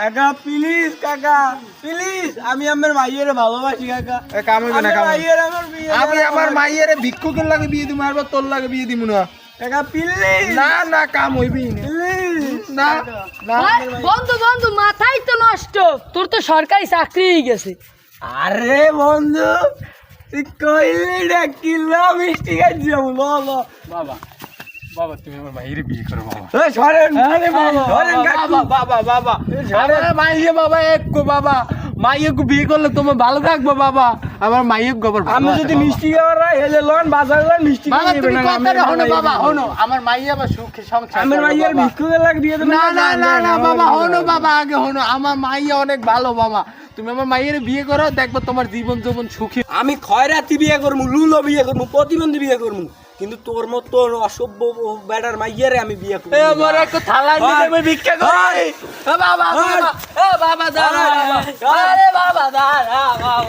কাকা প্লিজ কাকা প্লিজ আমি আমার মাইয়ের ভালোবাসি কাকা কাম হইবে না, কাম হইবে না। মাইয়ের আমার বিয়ে আমি আমার মাইয়ের ভিক্ষুকের লাগে বিয়ে দিমু আর তোর লাগে বিয়ে দিমু না। কাকা প্লিজ না না কাম হইবি না। প্লিজ না না বন্ধু বন্ধু মাথাই তো নষ্ট, তোর তো সরকারি চাকরি গেছে। আরে বন্ধু তুই কইলি ডাকিলা মিষ্টি খাইছি আমি ল ল বাবা বাবা তুমি আমার মাইয়ের বিয়ে করো বাবা। এই সরেন আরে বাবা সরেন কাকু বাবা বাবা আরে মাইয়ে বাবা একটু বাবা মাইয়েকে বিয়ে করলে তোমার ভালো থাকবো বাবা। আমার মাইয়ে গোবর আমি যদি মিষ্টি খাওয়ার হেলে লন বাজার লন মিষ্টি বাবা খাইবে তুমি না কথাটা হনো বাবা হনো আমার মাইয়া আবার সুখে সংসার আমার করবে মাইয়ের বাবা। ভিক্ষুকের লাগে দিয়ে দেবেন না না না না বাবা হনো বাবা আগে হনো আমার মাইয়া অনেক ভালো বাবা। তুমি আমার মাইয়ের বিয়ে করো দেখবো তোমার জীবন জীবন সুখী। আমি খয়রাতি বিয়ে করবো লুলো বিয়ে করবো প্রতিবন্ধী বিয়ে করবো কিন্তু তোর মতো অসভ্য বেটার মাইয়ারে আমি বিয়ে করবো এ আমার একটু থালা এনে দেবে ভিক্ষা করে। এ বাবা বাবা এ বাবা দাঁড়া বাবা। আরে বাবা দাঁড়া বাবা।